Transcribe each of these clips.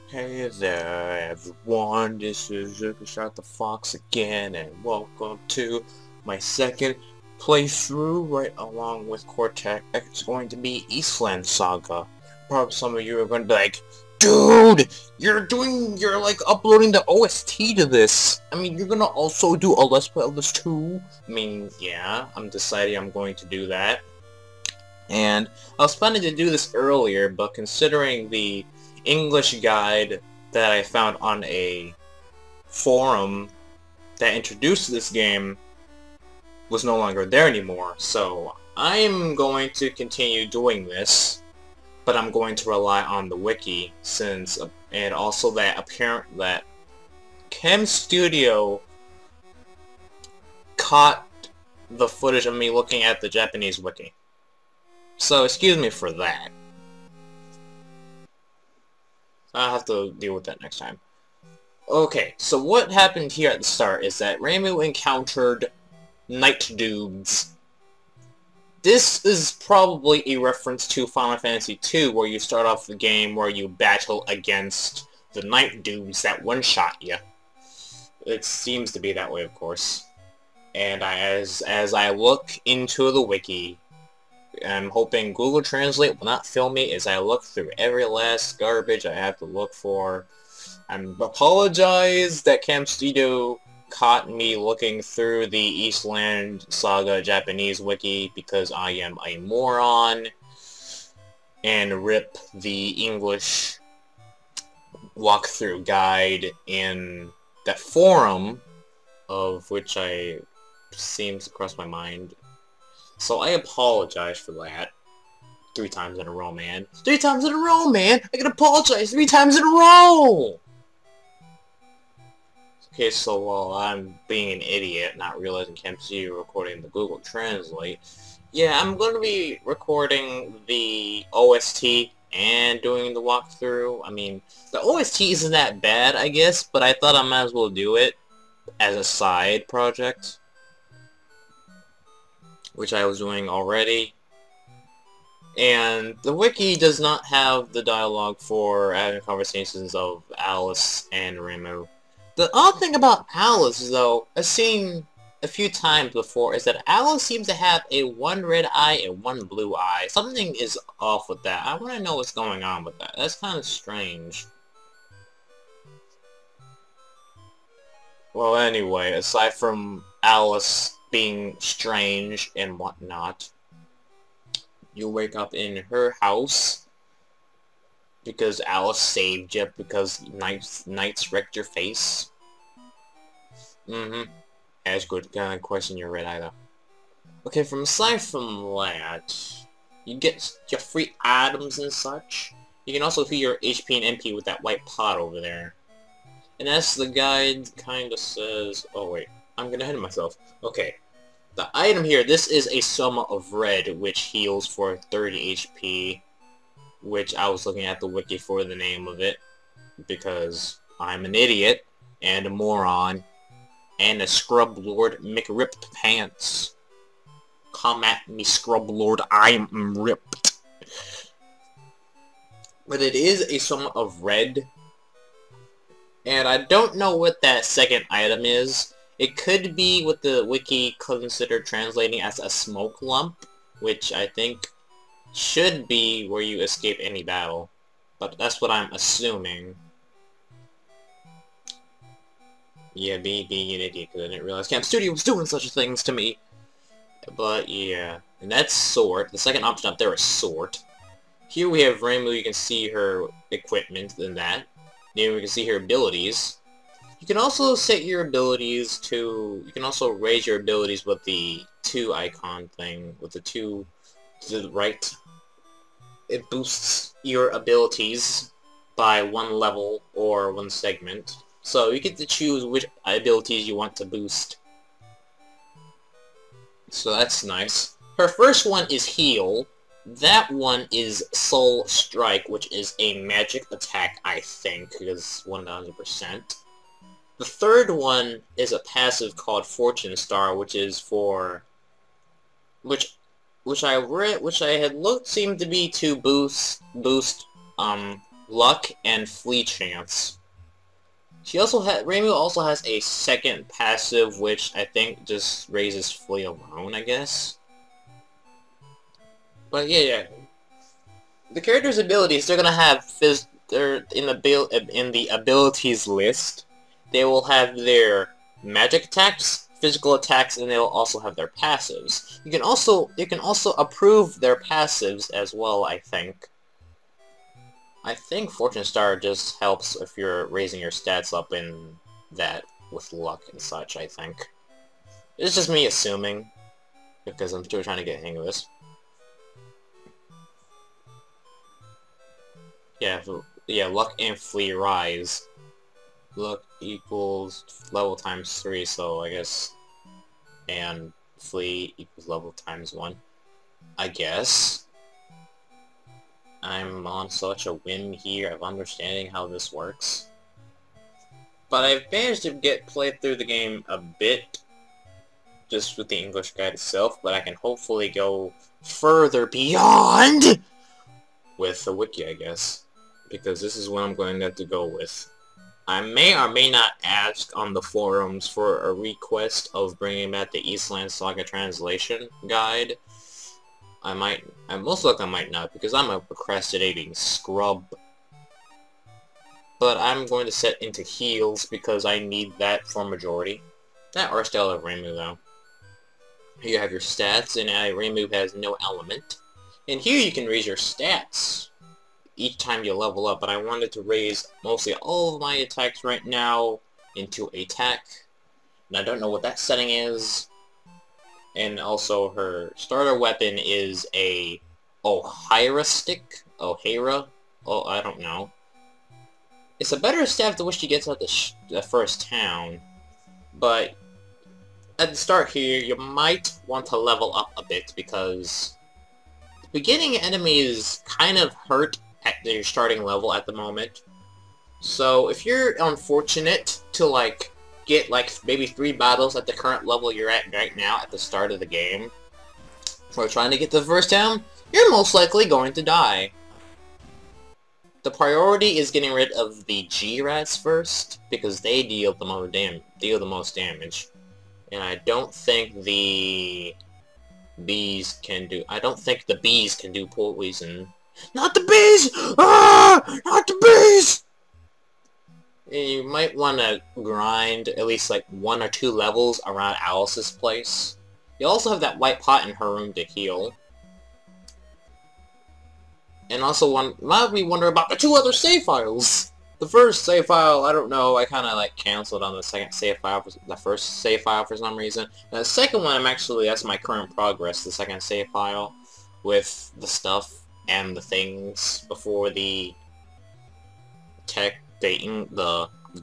Hey there, everyone. This is Shot the Fox again, and welcome to my second playthrough right along with Cortex. It's going to be Eastland Saga. Probably some of you are going to be like, dude, you're like uploading the OST to this. I mean, you're gonna also do a Let's Play of this too? I mean, yeah, I'm deciding I'm going to do that. And I was planning to do this earlier, but considering the English guide that I found on a forum that introduced this game was no longer there anymore, so I'm going to continue doing this, but I'm going to rely on the wiki since, and also that Chem Studio caught the footage of me looking at the Japanese wiki. So excuse me for that. I'll have to deal with that next time. Okay, so what happened here at the start is that Reimu encountered Night Dudes. This is probably a reference to Final Fantasy II, where you start off the game where you battle against the Night Dudes that one-shot you. It seems to be that way, of course. And as I look into the wiki, I'm hoping Google Translate will not fail me as I look through every last garbage I have to look for. I apologize that Chem Studio caught me looking through the Eastland Saga Japanese wiki because I am a moron, and rip the English walkthrough guide in that forum, of which I seems to cross my mind. So I apologize for that. 3 times in a row, man. 3 times in a row, man! I can apologize 3 times in a row! Okay, so while I'm being an idiot, not realizing Chem Studio recording the Google Translate, yeah, I'm going to be recording the OST and doing the walkthrough. I mean, the OST isn't that bad, I guess, but I thought I might as well do it as a side project, which I was doing already. And the wiki does not have the dialogue for having conversations of Alice and Reimu. The odd thing about Alice, though, I've seen a few times before, is that Alice seems to have a one red eye and one blue eye. Something is off with that. I want to know what's going on with that. That's kind of strange. Well, anyway, aside from Alice being strange and whatnot, you wake up in her house because Alice saved you because Knights wrecked your face. That's good. Kind of question your red eye though. Okay, aside from that, you get your free items and such. You can also fill your HP and MP with that white pot over there. And as the guide kinda says... Oh wait, I'm gonna ahead of myself. Okay. The item here, this is a Soma of Red, which heals for 30 HP. Which I was looking at the wiki for the name of it. Because I'm an idiot, and a moron, and a Scrub Lord McRip Pants. Come at me, Scrub Lord, I'm ripped. But it is a Soma of Red. And I don't know what that second item is. It could be what the wiki considered translating as a smoke lump, which I think should be where you escape any battle. But that's what I'm assuming. Yeah, being an idiot because I didn't realize Chem Studio was doing such things to me. But yeah, and that's Sword. The second option up there is Sword. Here we have Reimu. You can see her equipment and that. Then we can see her abilities. You can also set your abilities to... You can also raise your abilities with the 2 icon thing. With the 2 to the right. It boosts your abilities by 1 level or 1 segment. So you get to choose which abilities you want to boost. So that's nice. Her first one is Heal. That one is Soul Strike, which is a magic attack, I think, because 100%. The third one is a passive called Fortune Star, which is for... Which I had looked seemed to be to boost Luck and Flee Chance. Reimu also has a second passive, which I think just raises Flee alone, I guess. But yeah. The character's abilities, they're gonna have they're in the abilities list. They will have their magic attacks, physical attacks, and they will also have their passives. You can also approve their passives as well, I think. I think Fortune Star just helps if you're raising your stats up in that with luck and such, I think. It's just me assuming, because I'm still trying to get a hang of this. Yeah, luck and flee rise. Luck equals level times 3, so I guess... And flee equals level times 1. I guess. I'm on such a whim here of understanding how this works. But I've managed to play through the game a bit, just with the English guide itself, but I can hopefully go further beyond with the wiki, I guess. Because this is what I'm going to have to go with. I may or may not ask on the forums for a request of bringing back the Eastland Saga translation guide. Most likely I might not, because I'm a procrastinating scrub. But I'm going to set into heals, because I need that for majority. That or style of Reimu, though. Here you have your stats, and Reimu has no element. And here you can raise your stats each time you level up, but I wanted to raise mostly all of my attacks right now into attack. And I don't know what that setting is. And also her starter weapon is a Ohira stick? Ohira? Oh, I don't know. It's a better staff than what she gets at the first town. But at the start here, you might want to level up a bit, because the beginning enemies kind of hurt at your starting level at the moment. So if you're unfortunate to get maybe 3 battles at the current level you're at right now at the start of the game, or trying to get to the first town, you're most likely going to die. The priority is getting rid of the G-Rats first, because they deal the most damage. And I don't think the bees can do... poison. Not the bees! Ah! Not the bees! And you might want to grind at least 1 or 2 levels around Alice's place. You also have that white pot in her room to heal. And also might be wondering about the 2 other save files! The first save file, I don't know, I kinda cancelled on the second save file, the first save file for some reason. And the second one, that's my current progress, the second save file, with the stuff and the things before the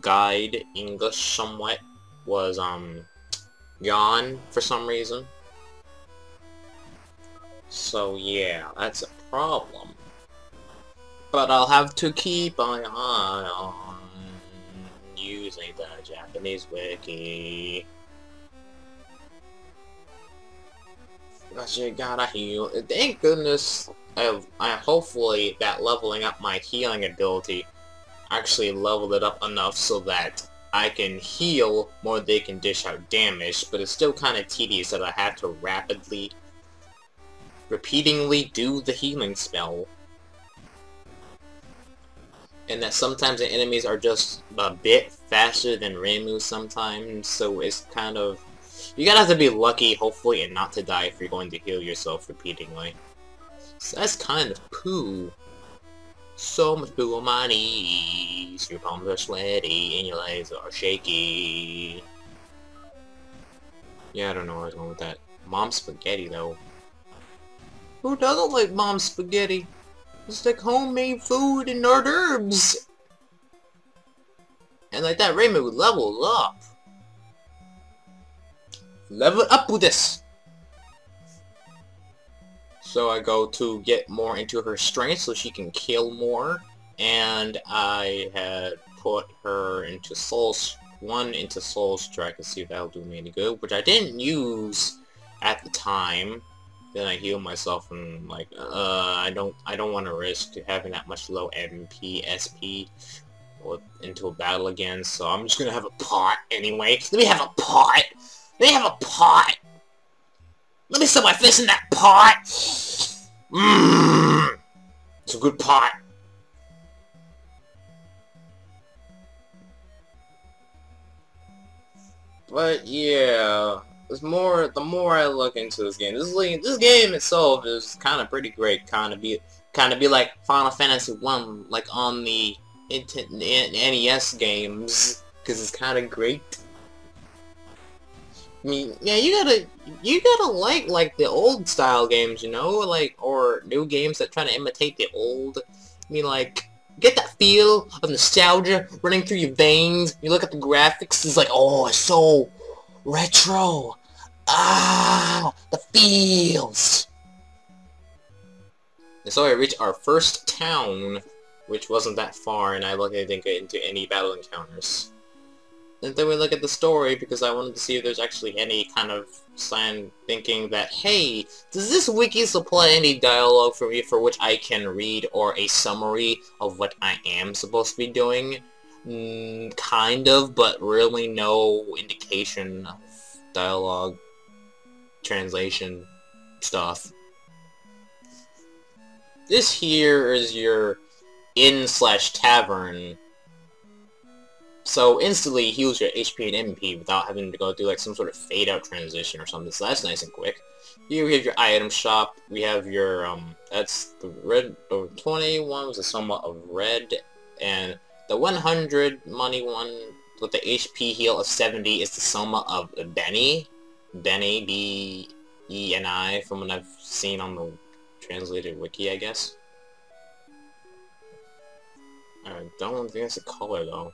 guide English somewhat was gone for some reason. So yeah, that's a problem. But I'll have to keep an eye on using the Japanese wiki. But you gotta heal. Thank goodness, hopefully that leveling up my healing ability actually leveled it up enough so that I can heal more than they can dish out damage, but it's still kind of tedious that I have to repeatedly do the healing spell. And that sometimes the enemies are just a bit faster than Reimu sometimes, so it's kind of... You gotta have to be lucky, hopefully, and not to die if you're going to heal yourself repeatedly. So that's kind of poo. So much poo on my knees, your palms are sweaty, and your legs are shaky. Yeah, I don't know where I was going with that. Mom's spaghetti, though. Who doesn't like mom's spaghetti? It's like homemade food and hors d'oeuvres. And like that, Reimu would level up. Level up with this! So I go to get more into her strength so she can kill more. And I had put her into into Soul Strike to see if that'll do me any good, which I didn't use at the time. then I heal myself and like, I don't want to risk having that much low MP, SP into a battle again, so I'm just gonna have a pot anyway. Let me have a pot! Let me have a pot! Let me set my fist in that pot! Mmm! It's a good pot. But yeah, the more I look into this game, this game itself is kind of pretty great. Kind of be like Final Fantasy 1, like on the NES games, because it's kind of great. I mean, yeah, you gotta like the old style games, you know, like, or new games that try to imitate the old. I mean, like, get that feel of nostalgia running through your veins. You look at the graphics, it's like, oh, it's so retro. Ah, the feels. And so I reached our first town, which wasn't that far, and I didn't get into any battle encounters. And then we look at the story, because I wanted to see if there's actually any kind of sign thinking that, hey, does this wiki supply any dialogue for me for which I can read, or a summary of what I am supposed to be doing? Kind of, but really no indication of dialogue, translation, stuff. This here is your inn/tavern. So instantly heals your HP and MP without having to go through like some sort of fade out transition or something, so that's nice and quick. Here we have your item shop, we have your, that's the red, the 21 was a somewhat of red, and the 100 money one with the HP heal of 70 is the Soma of Beni, B-E-N-I, from what I've seen on the translated wiki, I guess. I don't think that's a color though.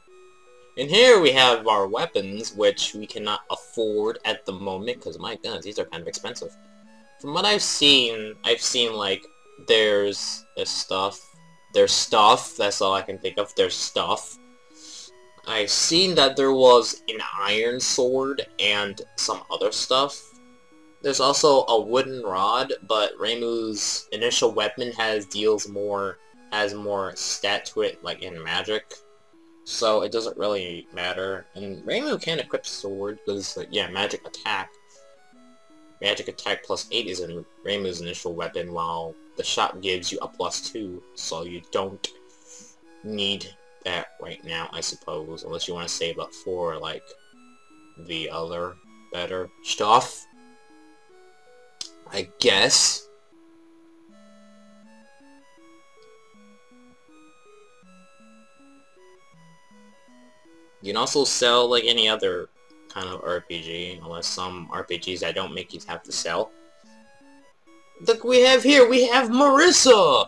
And here we have our weapons, which we cannot afford at the moment, because my goodness, these are kind of expensive. From what I've seen like, there's stuff, that's all I can think of, there's stuff. I've seen that there was an iron sword and some other stuff. There's also a wooden rod, but Reimu's initial weapon has more stat to it, like in magic. So it doesn't really matter. And Reimu can equip sword, because, yeah, magic attack. Magic attack plus 8 is in Reimu's initial weapon, while the shop gives you a +2, so you don't need that right now, I suppose, unless you want to save up for, like, the other better stuff. I guess. You can also sell, like, any other kind of RPG, unless some RPGs that don't make you have to sell. Look, we have Marissa!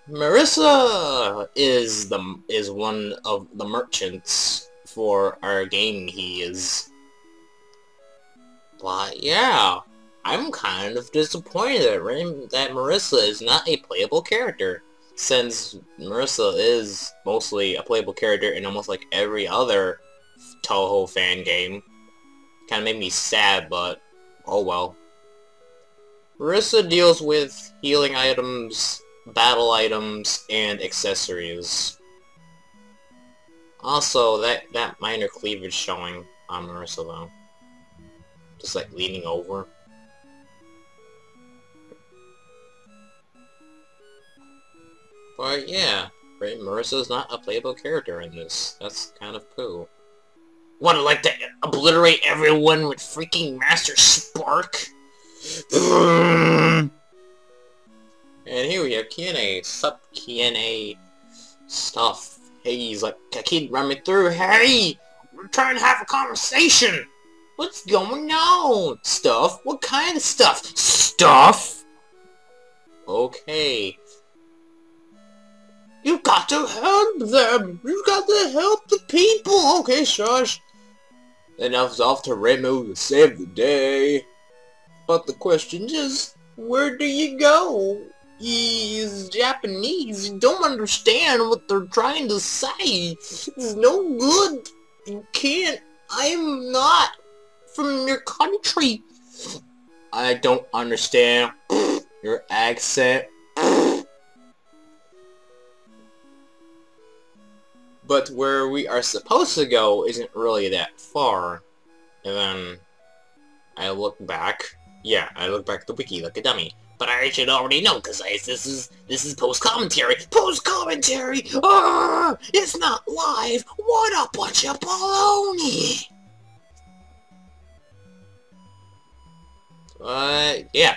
Marissa is one of the merchants for our game But yeah, I'm kind of disappointed that Marissa is not a playable character, since Marissa is mostly a playable character in almost like every other Touhou fan game. Kinda made me sad, but oh well. Marissa deals with healing items, battle items, and accessories. Also, that minor cleavage showing on Marissa though. Just like leaning over. But yeah, right, Marissa's not a playable character in this. That's kind of poo. What, like to obliterate everyone with freaking Master Spark? And here we have Kiene. Sup, Kiene stuff. Hey, he's like, Kid, run me through. Hey, we're trying to have a conversation. What's going on? Stuff? What kind of stuff? Stuff? Okay. You got to help them! You got to help the people! Okay, shush. Enough's off to Reimu to save the day. But the question is, where do you go? He's Japanese. You don't understand what they're trying to say. It's no good. You can't. I'm not from your country. I don't understand your accent. But where we are supposed to go isn't really that far. And then I look back. Yeah, I look back at the wiki like a dummy. But I should already know, because this is post-commentary. Post-commentary! Ah, it's not live! What a bunch of baloney! Yeah.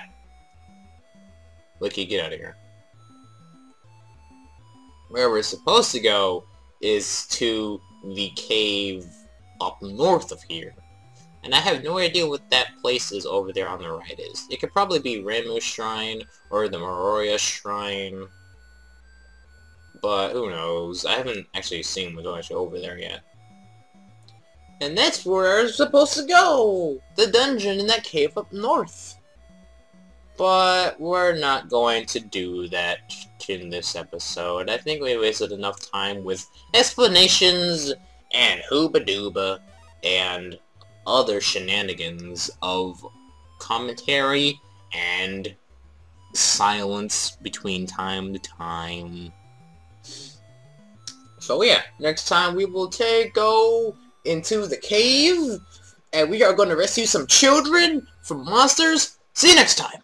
Wiki, get out of here. Where we're supposed to go is to the cave up north of here. And I have no idea what that place is over there on the right is. It could probably be Ramuh's Shrine or the Moroya Shrine. But who knows? I haven't actually seen what's actually over there yet. And that's where we're supposed to go! The dungeon in that cave up north. But we're not going to do that in this episode. I think we wasted enough time with explanations and hooba-dooba and other shenanigans of commentary and silence between time to time. So yeah, next time we will go into the cave and we are going to rescue some children from monsters. See you next time!